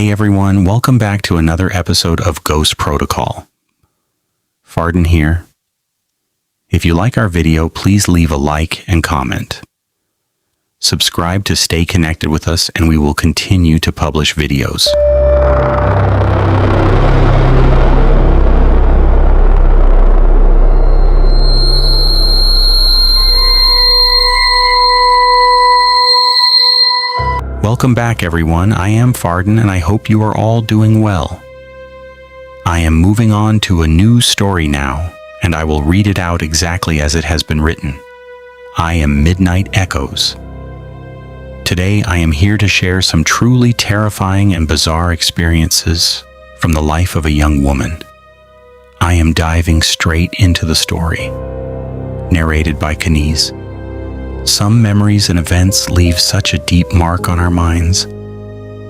Hey everyone, welcome back to another episode of Ghost Protocol. Farden here. If you like our video, please leave a like and comment. Subscribe to stay connected with us, and we will continue to publish videos. Welcome back everyone, I am Farden and I hope you are all doing well. I am moving on to a new story now, and I will read it out exactly as it has been written. I am Midnight Echoes. Today I am here to share some truly terrifying and bizarre experiences from the life of a young woman. I am diving straight into the story. Narrated by Kaniz. Some memories and events leave such a deep mark on our minds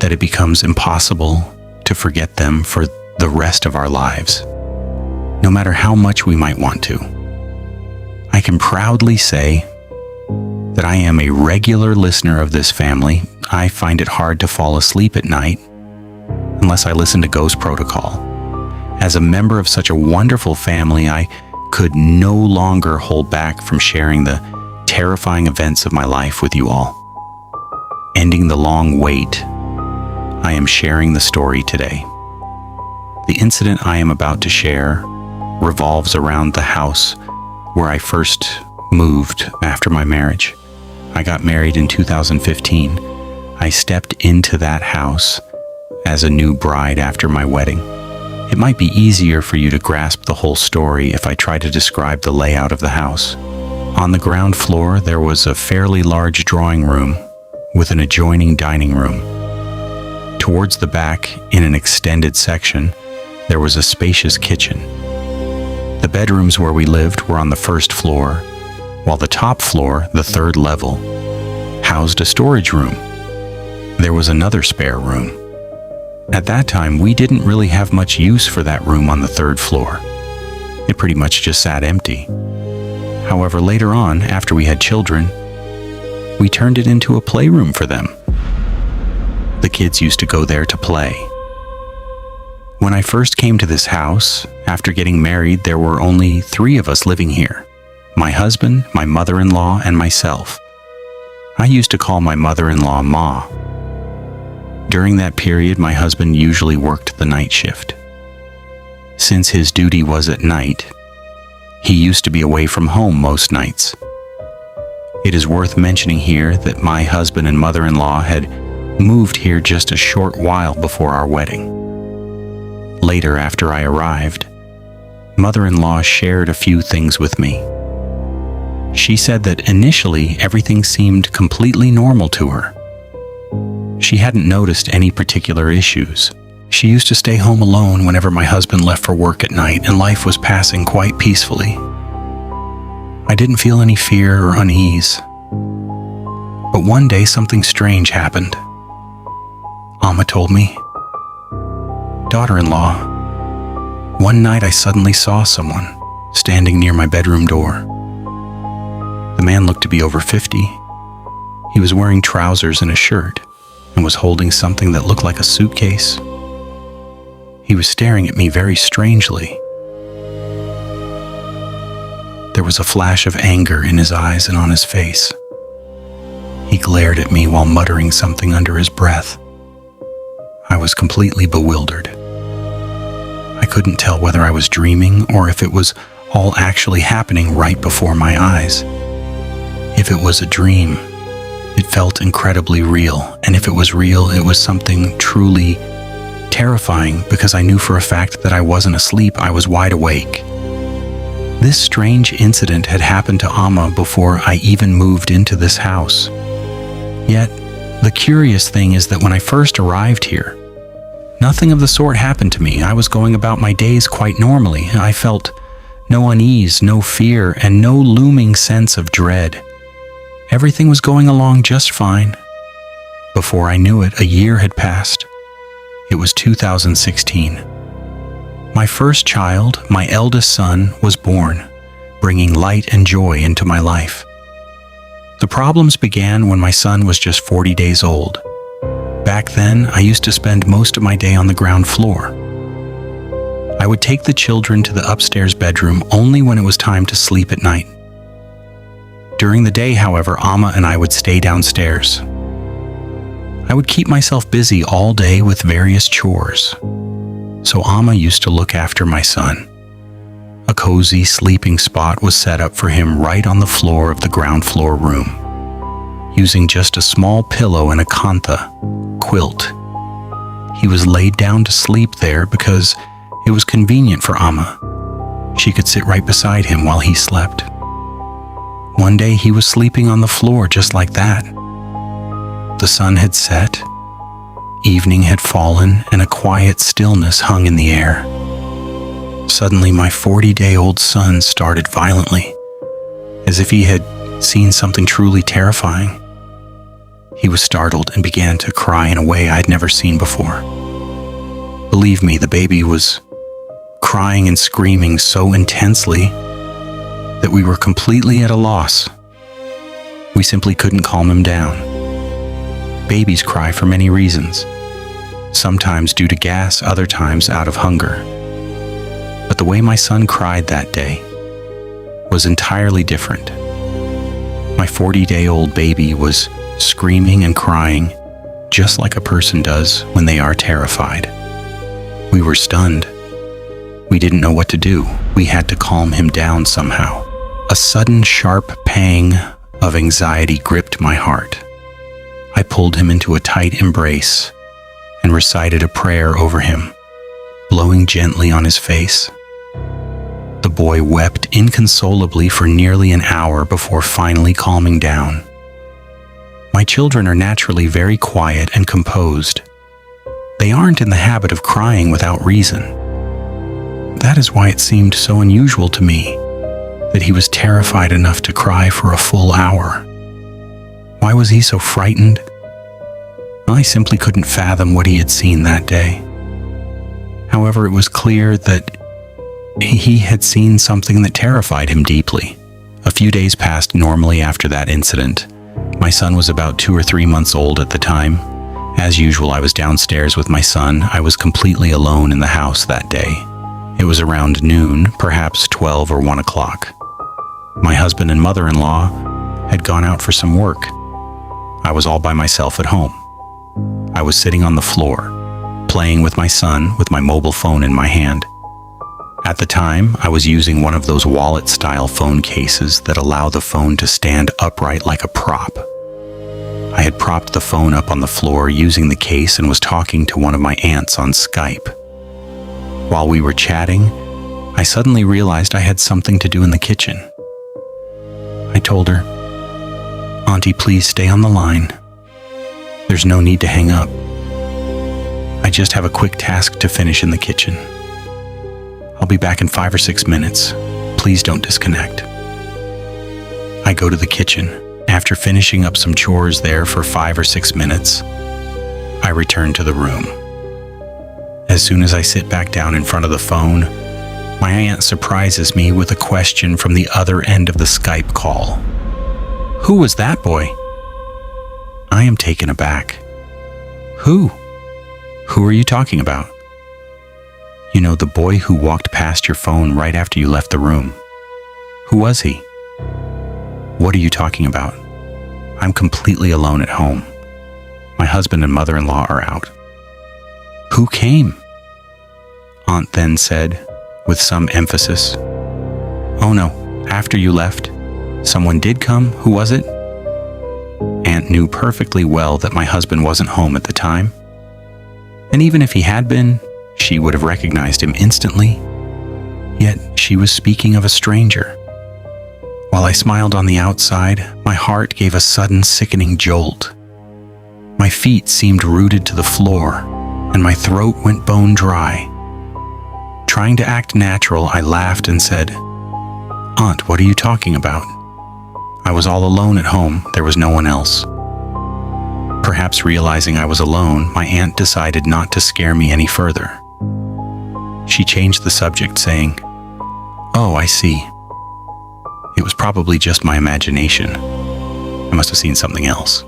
that it becomes impossible to forget them for the rest of our lives, no matter how much we might want to. I can proudly say that I am a regular listener of this family. I find it hard to fall asleep at night unless I listen to Ghost Protocol. As a member of such a wonderful family, I could no longer hold back from sharing the terrifying events of my life with you all. Ending the long wait, I am sharing the story today. The incident I am about to share revolves around the house where I first moved after my marriage. I got married in 2015. I stepped into that house as a new bride after my wedding. It might be easier for you to grasp the whole story if I try to describe the layout of the house. On the ground floor, there was a fairly large drawing room with an adjoining dining room. Towards the back, in an extended section, there was a spacious kitchen. The bedrooms where we lived were on the first floor, while the top floor, the third level, housed a storage room. There was another spare room. At that time, we didn't really have much use for that room on the third floor. It pretty much just sat empty. However, later on, after we had children, we turned it into a playroom for them. The kids used to go there to play. When I first came to this house, after getting married, there were only 3 of us living here: my husband, my mother-in-law, and myself. I used to call my mother-in-law Ma. During that period, my husband usually worked the night shift. Since his duty was at night, he used to be away from home most nights. It is worth mentioning here that my husband and mother-in-law had moved here just a short while before our wedding. Later, after I arrived, mother-in-law shared a few things with me. She said that initially everything seemed completely normal to her. She hadn't noticed any particular issues. She used to stay home alone whenever my husband left for work at night, and life was passing quite peacefully. I didn't feel any fear or unease. But one day something strange happened. Amma told me, "Daughter-in-law, one night I suddenly saw someone standing near my bedroom door. The man looked to be over 50. He was wearing trousers and a shirt, and was holding something that looked like a suitcase. He was staring at me very strangely. There was a flash of anger in his eyes and on his face. He glared at me while muttering something under his breath. I was completely bewildered. I couldn't tell whether I was dreaming or if it was all actually happening right before my eyes. If it was a dream, it felt incredibly real, and if it was real, it was something truly terrifying because I knew for a fact that I wasn't asleep, I was wide awake. This strange incident had happened to Amma before I even moved into this house. Yet, the curious thing is that when I first arrived here, nothing of the sort happened to me. I was going about my days quite normally. I felt no unease, no fear, and no looming sense of dread. Everything was going along just fine. Before I knew it, a year had passed. It was 2016. My first child, my eldest son, was born, bringing light and joy into my life. The problems began when my son was just 40 days old. Back then, I used to spend most of my day on the ground floor. I would take the children to the upstairs bedroom only when it was time to sleep at night. During the day, however, Amma and I would stay downstairs. I would keep myself busy all day with various chores. So Amma used to look after my son. A cozy sleeping spot was set up for him right on the floor of the ground floor room, using just a small pillow and a kantha quilt. He was laid down to sleep there because it was convenient for Amma. She could sit right beside him while he slept. One day he was sleeping on the floor just like that. The sun had set, evening had fallen, and a quiet stillness hung in the air. Suddenly, my 40-day-old son started violently, as if he had seen something truly terrifying. He was startled and began to cry in a way I'd never seen before. Believe me, the baby was crying and screaming so intensely that we were completely at a loss. We simply couldn't calm him down. Babies cry for many reasons, sometimes due to gas, other times out of hunger. But the way my son cried that day was entirely different. My 40-day-old baby was screaming and crying just like a person does when they are terrified. We were stunned. We didn't know what to do. We had to calm him down somehow. A sudden sharp pang of anxiety gripped my heart. I pulled him into a tight embrace and recited a prayer over him, blowing gently on his face. The boy wept inconsolably for nearly an hour before finally calming down. My children are naturally very quiet and composed. They aren't in the habit of crying without reason. That is why it seemed so unusual to me that he was terrified enough to cry for a full hour. Why was he so frightened? I simply couldn't fathom what he had seen that day. However, it was clear that he had seen something that terrified him deeply. A few days passed normally after that incident. My son was about 2 or 3 months old at the time. As usual, I was downstairs with my son. I was completely alone in the house that day. It was around noon, perhaps 12 or 1 o'clock. My husband and mother-in-law had gone out for some work. I was all by myself at home. I was sitting on the floor, playing with my son with my mobile phone in my hand. At the time, I was using one of those wallet-style phone cases that allow the phone to stand upright like a prop. I had propped the phone up on the floor using the case and was talking to one of my aunts on Skype. While we were chatting, I suddenly realized I had something to do in the kitchen. I told her, "Auntie, please stay on the line. There's no need to hang up. I just have a quick task to finish in the kitchen. I'll be back in 5 or 6 minutes. Please don't disconnect." I go to the kitchen. After finishing up some chores there for 5 or 6 minutes, I return to the room. As soon as I sit back down in front of the phone, my aunt surprises me with a question from the other end of the Skype call. "Who was that boy?" I am taken aback. Who? Who are you talking about?" "You know, the boy who walked past your phone right after you left the room. Who was he?" "What are you talking about? I'm completely alone at home. My husband and mother-in-law are out." "Who came?" Aunt then said, with some emphasis. "Oh no, after you left, someone did come. Who was it?" Aunt knew perfectly well that my husband wasn't home at the time. And even if he had been, she would have recognized him instantly. Yet she was speaking of a stranger. While I smiled on the outside, my heart gave a sudden sickening jolt. My feet seemed rooted to the floor, and my throat went bone dry. Trying to act natural, I laughed and said, "Aunt, what are you talking about? I was all alone at home. There was no one else." Perhaps realizing I was alone, my aunt decided not to scare me any further. She changed the subject, saying, "Oh, I see. It was probably just my imagination. I must have seen something else.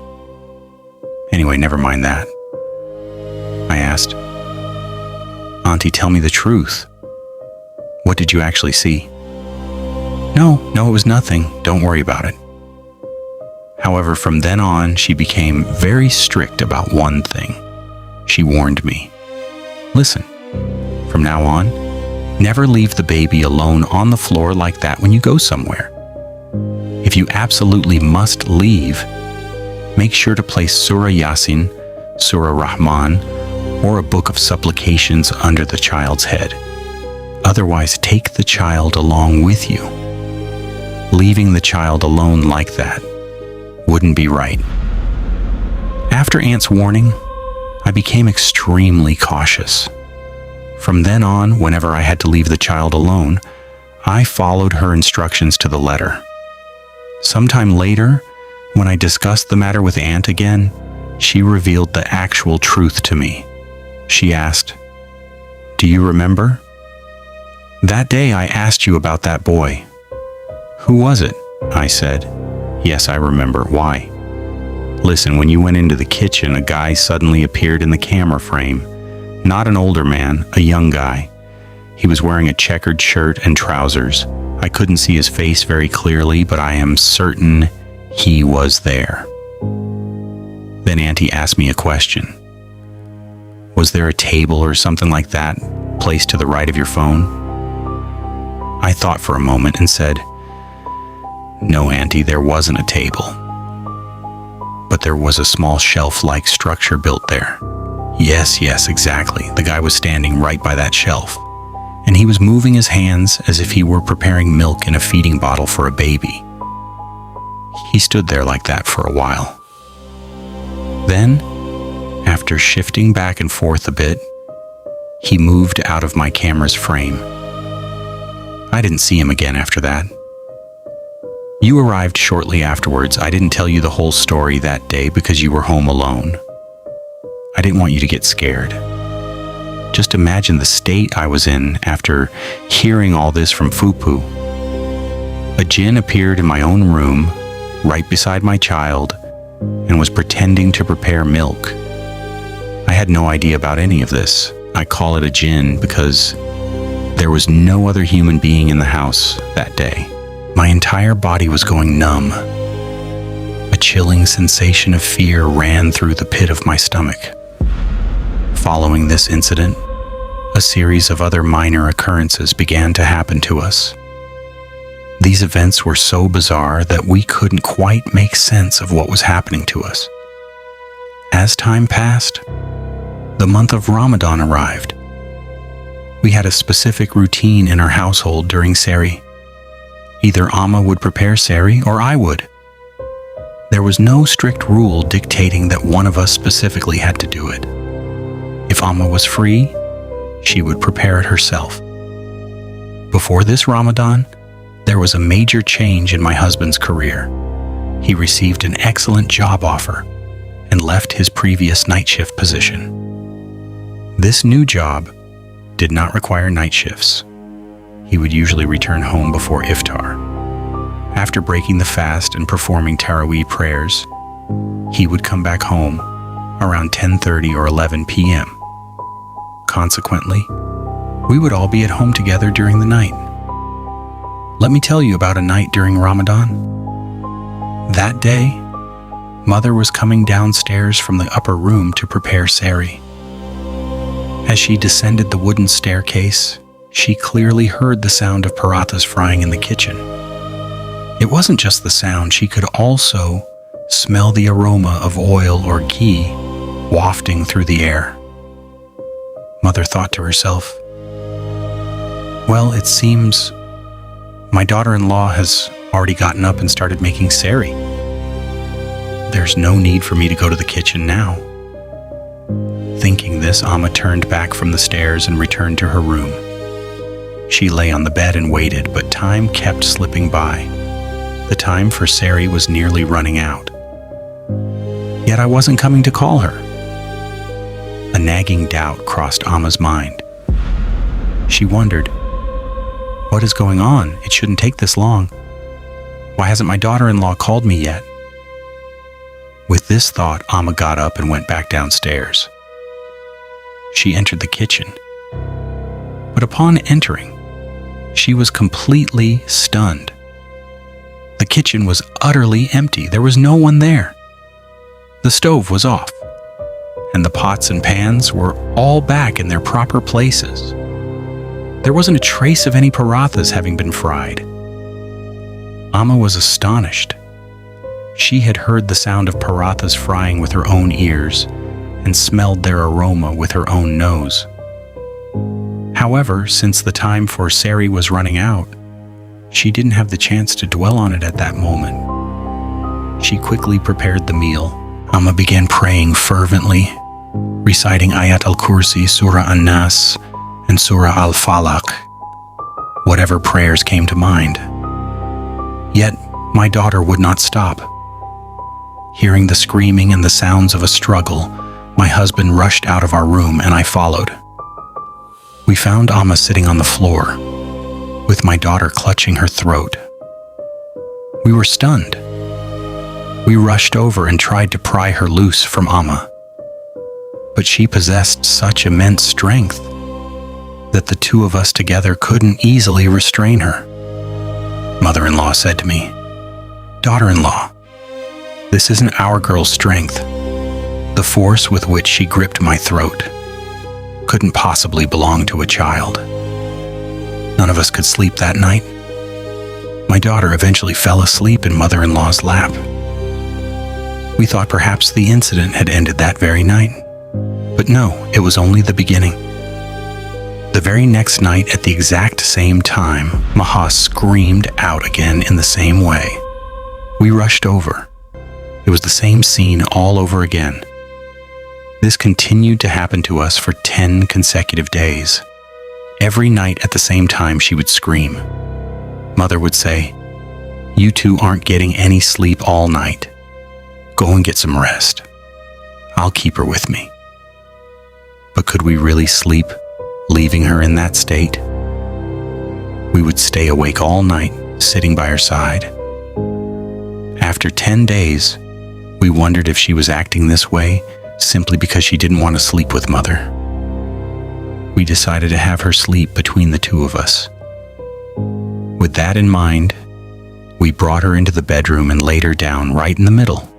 Anyway, never mind that. I asked. Auntie, tell me the truth. What did you actually see? No, it was nothing. Don't worry about it. However, from then on, she became very strict about one thing. She warned me. Listen, from now on, never leave the baby alone on the floor like that when you go somewhere. If you absolutely must leave, make sure to place Surah Yasin, Surah Rahman, or a book of supplications under the child's head. Otherwise, take the child along with you. Leaving the child alone like that wouldn't be right. After Aunt's warning, I became extremely cautious. From then on, whenever I had to leave the child alone, I followed her instructions to the letter. Sometime later, when I discussed the matter with Aunt again, she revealed the actual truth to me. She asked, "Do you remember? That day I asked you about that boy." "Who was it?" I said. "Yes, I remember. Why?" "Listen, when you went into the kitchen, a guy suddenly appeared in the camera frame. Not an older man, a young guy. He was wearing a checkered shirt and trousers. I couldn't see his face very clearly, but I am certain he was there." Then Auntie asked me a question. "Was there a table or something like that placed to the right of your phone?" I thought for a moment and said, "No, Auntie, there wasn't a table. But there was a small shelf-like structure built there." Yes, exactly. The guy was standing right by that shelf, and he was moving his hands as if he were preparing milk in a feeding bottle for a baby. He stood there like that for a while. Then, after shifting back and forth a bit, he moved out of my camera's frame. I didn't see him again after that. You arrived shortly afterwards. I didn't tell you the whole story that day because you were home alone. I didn't want you to get scared. Just imagine the state I was in after hearing all this from Fupu. A jinn appeared in my own room, right beside my child, and was pretending to prepare milk. I had no idea about any of this. I call it a jinn because there was no other human being in the house that day. My entire body was going numb. A chilling sensation of fear ran through the pit of my stomach. Following this incident, a series of other minor occurrences began to happen to us. These events were so bizarre that we couldn't quite make sense of what was happening to us. As time passed, the month of Ramadan arrived. We had a specific routine in our household during Sehri. Either Amma would prepare Sehri or I would. There was no strict rule dictating that one of us specifically had to do it. If Amma was free, she would prepare it herself. Before this Ramadan, there was a major change in my husband's career. He received an excellent job offer and left his previous night shift position. This new job did not require night shifts. He would usually return home before iftar. After breaking the fast and performing Taraweeh prayers, he would come back home around 10:30 or 11 p.m. Consequently, we would all be at home together during the night. Let me tell you about a night during Ramadan. That day, Mother was coming downstairs from the upper room to prepare Sehri. As she descended the wooden staircase, she clearly heard the sound of parathas frying in the kitchen. It wasn't just the sound, she could also smell the aroma of oil or ghee wafting through the air. Mother thought to herself, "Well, it seems my daughter-in-law has already gotten up and started making Sehri. There's no need for me to go to the kitchen now." Thinking this, Amma turned back from the stairs and returned to her room. She lay on the bed and waited, but time kept slipping by. The time for Sehri was nearly running out. Yet I wasn't coming to call her. A nagging doubt crossed Amma's mind. She wondered, "What is going on? It shouldn't take this long. Why hasn't my daughter-in-law called me yet?" With this thought, Amma got up and went back downstairs. she entered the kitchen. But upon entering, she was completely stunned. The kitchen was utterly empty. There was no one there. The stove was off, and the pots and pans were all back in their proper places. There wasn't a trace of any parathas having been fried. Amma was astonished. She had heard the sound of parathas frying with her own ears and smelled their aroma with her own nose. However, since the time for sari was running out, she didn't have the chance to dwell on it at that moment. She quickly prepared the meal. Amma began praying fervently, reciting Ayat al-Kursi, Surah An-Nas, and Surah Al-Falaq, whatever prayers came to mind. Yet, my daughter would not stop. Hearing the screaming and the sounds of a struggle, my husband rushed out of our room and I followed. We found Amma sitting on the floor, with my daughter clutching her throat. We were stunned. We rushed over and tried to pry her loose from Amma, but she possessed such immense strength that the two of us together couldn't easily restrain her. Mother-in-law said to me, "Daughter-in-law, this isn't our girl's strength. The force with which she gripped my throat couldn't possibly belong to a child." None of us could sleep that night. My daughter eventually fell asleep in mother-in-law's lap. We thought perhaps the incident had ended that very night. But no, it was only the beginning. The very next night at the exact same time, Maha screamed out again in the same way. We rushed over. It was the same scene all over again. This continued to happen to us for 10 consecutive days. Every night at the same time she would scream. Mother would say, "You two aren't getting any sleep all night. Go and get some rest. I'll keep her with me." But could we really sleep, leaving her in that state? We would stay awake all night, sitting by her side. After 10 days, we wondered if she was acting this way simply because she didn't want to sleep with Mother. We decided to have her sleep between the two of us. With that in mind, we brought her into the bedroom and laid her down right in the middle.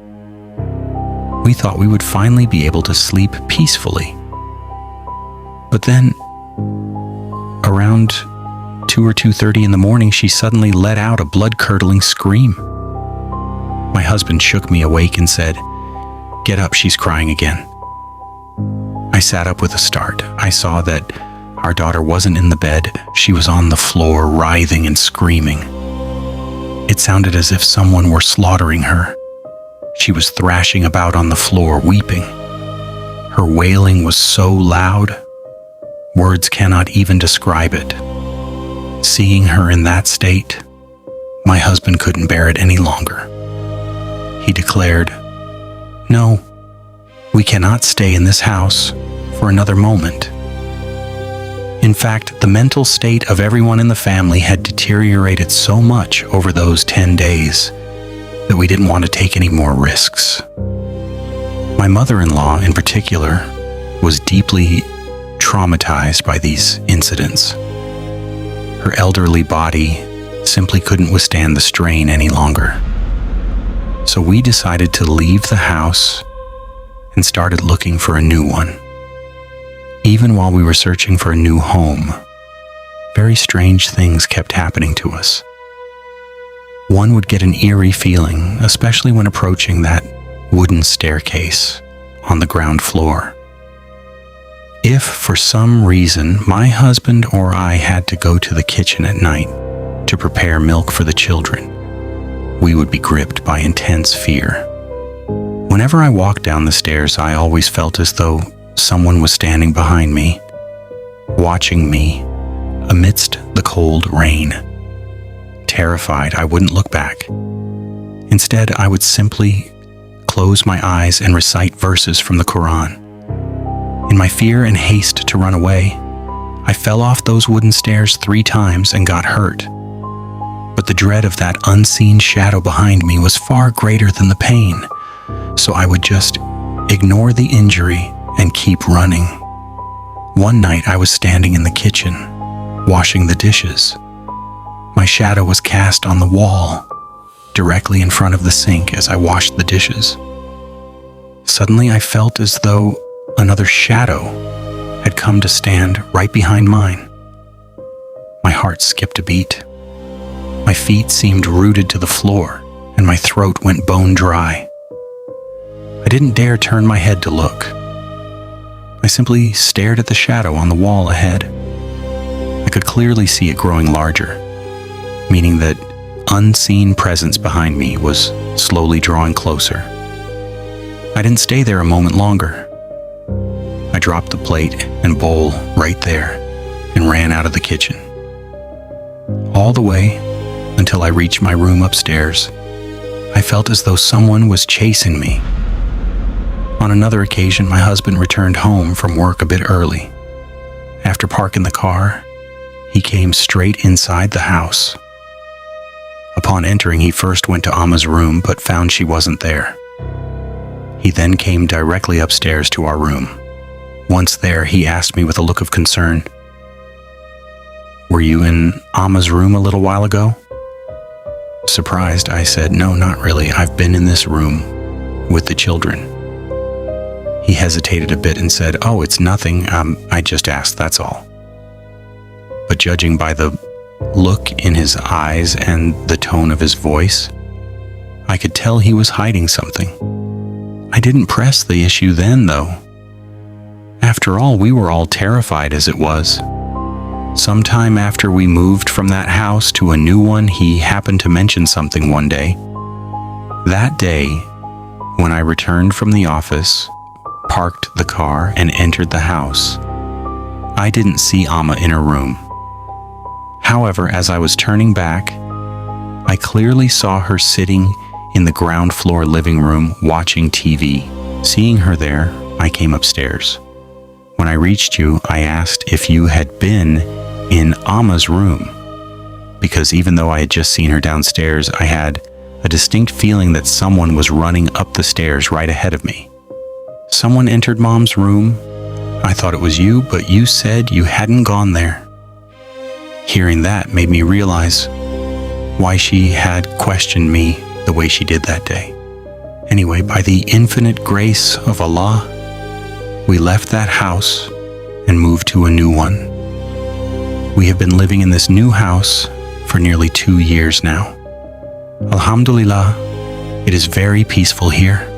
We thought we would finally be able to sleep peacefully. But then, around 2 or 2:30 in the morning, she suddenly let out a blood-curdling scream. My husband shook me awake and said, "Get up, she's crying again." I sat up with a start. I saw that our daughter wasn't in the bed. She was on the floor, writhing and screaming. It sounded as if someone were slaughtering her. She was thrashing about on the floor, weeping. Her wailing was so loud, words cannot even describe it. Seeing her in that state, my husband couldn't bear it any longer. He declared, "No, we cannot stay in this house for another moment." In fact, the mental state of everyone in the family had deteriorated so much over those 10 days that we didn't want to take any more risks. My mother-in-law, in particular, was deeply traumatized by these incidents. Her elderly body simply couldn't withstand the strain any longer. So we decided to leave the house and started looking for a new one. Even while we were searching for a new home, very strange things kept happening to us. One would get an eerie feeling, especially when approaching that wooden staircase on the ground floor. If, for some reason, my husband or I had to go to the kitchen at night to prepare milk for the children, we would be gripped by intense fear. Whenever I walked down the stairs, I always felt as though someone was standing behind me, watching me amidst the cold rain. Terrified, I wouldn't look back. Instead, I would simply close my eyes and recite verses from the Quran. In my fear and haste to run away, I fell off those wooden stairs 3 times and got hurt. But the dread of that unseen shadow behind me was far greater than the pain, so I would just ignore the injury and keep running. One night I was standing in the kitchen, washing the dishes. My shadow was cast on the wall, directly in front of the sink as I washed the dishes. Suddenly I felt as though another shadow had come to stand right behind mine. My heart skipped a beat. My feet seemed rooted to the floor, and my throat went bone dry. I didn't dare turn my head to look. I simply stared at the shadow on the wall ahead. I could clearly see it growing larger, meaning that unseen presence behind me was slowly drawing closer. I didn't stay there a moment longer. I dropped the plate and bowl right there and ran out of the kitchen. All the way until I reached my room upstairs, I felt as though someone was chasing me. On another occasion, my husband returned home from work a bit early. After parking the car, he came straight inside the house. Upon entering, he first went to Amma's room but found she wasn't there. He then came directly upstairs to our room. Once there, he asked me with a look of concern, "Were you in Amma's room a little while ago?" Surprised, I said, "No, not really. I've been in this room with the children." He hesitated a bit and said, "Oh, it's nothing. I just asked, that's all." But judging by the look in his eyes and the tone of his voice, I could tell he was hiding something. I didn't press the issue then, though. After all, we were all terrified as it was. Sometime after we moved from that house to a new one, he happened to mention something one day. That day, when I returned from the office, parked the car, and entered the house, I didn't see Amma in her room. However, as I was turning back, I clearly saw her sitting in the ground floor living room watching TV. Seeing her there, I came upstairs. When I reached you, I asked if you had been in Amma's room, because even though I had just seen her downstairs, I had a distinct feeling that someone was running up the stairs right ahead of me. "Someone entered Mom's room. I thought it was you, but you said you hadn't gone there." Hearing that made me realize why she had questioned me the way she did that day. Anyway, by the infinite grace of Allah, we left that house and moved to a new one. We have been living in this new house for nearly 2 years now. Alhamdulillah, it is very peaceful here.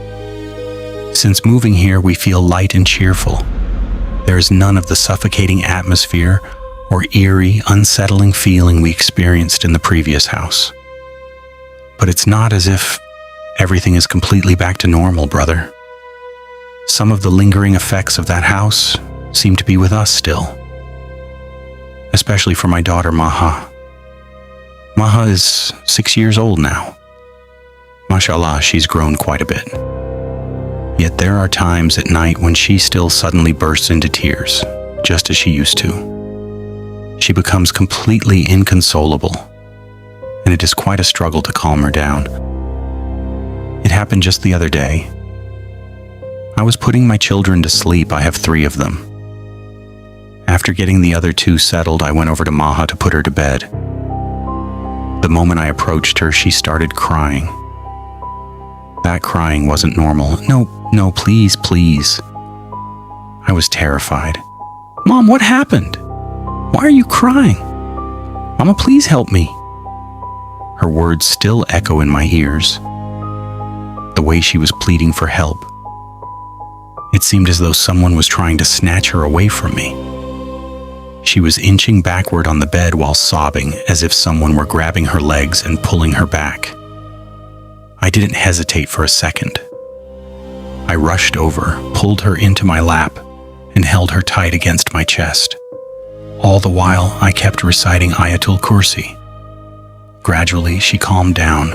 Since moving here, we feel light and cheerful. There is none of the suffocating atmosphere or eerie, unsettling feeling we experienced in the previous house. But it's not as if everything is completely back to normal, brother. Some of the lingering effects of that house seem to be with us still. Especially for my daughter, Maha. Maha is 6 years old now. Mashallah, she's grown quite a bit. Yet there are times at night when she still suddenly bursts into tears, just as she used to. She becomes completely inconsolable, and it is quite a struggle to calm her down. It happened just the other day. I was putting my children to sleep. I have 3 of them. After getting the other 2 settled, I went over to Maha to put her to bed. The moment I approached her, she started crying. That crying wasn't normal. No, please, please. I was terrified. "Mom, what happened? Why are you crying? Mama, please help me." Her words still echo in my ears. The way she was pleading for help. It seemed as though someone was trying to snatch her away from me. She was inching backward on the bed while sobbing, as if someone were grabbing her legs and pulling her back. I didn't hesitate for a second. I rushed over, pulled her into my lap, and held her tight against my chest. All the while, I kept reciting Ayatul Kursi. Gradually, she calmed down.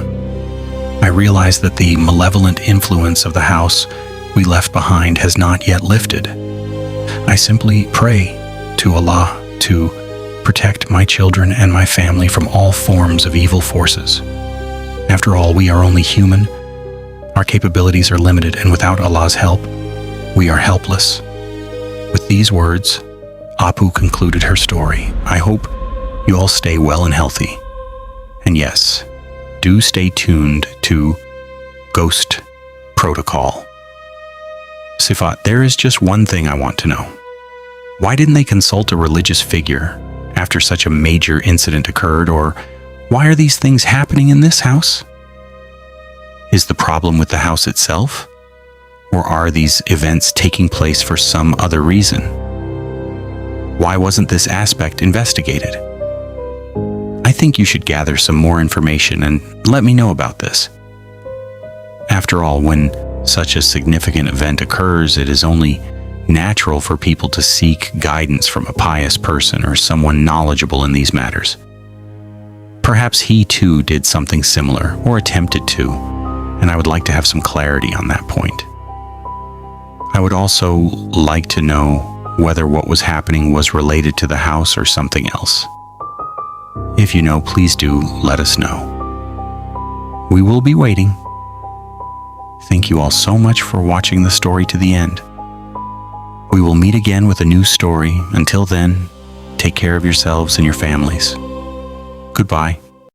I realized that the malevolent influence of the house we left behind has not yet lifted. I simply pray to Allah to protect my children and my family from all forms of evil forces. After all, we are only human. Our capabilities are limited, and without Allah's help, we are helpless. With these words, Apu concluded her story. I hope you all stay well and healthy. And yes, do stay tuned to Ghost Protocol. Sifat, there is just one thing I want to know. Why didn't they consult a religious figure after such a major incident occurred, or why are these things happening in this house? Is the problem with the house itself? Or are these events taking place for some other reason? Why wasn't this aspect investigated? I think you should gather some more information and let me know about this. After all, when such a significant event occurs, it is only natural for people to seek guidance from a pious person or someone knowledgeable in these matters. Perhaps he too did something similar, or attempted to, and I would like to have some clarity on that point. I would also like to know whether what was happening was related to the house or something else. If you know, please do let us know. We will be waiting. Thank you all so much for watching the story to the end. We will meet again with a new story. Until then, take care of yourselves and your families. Goodbye.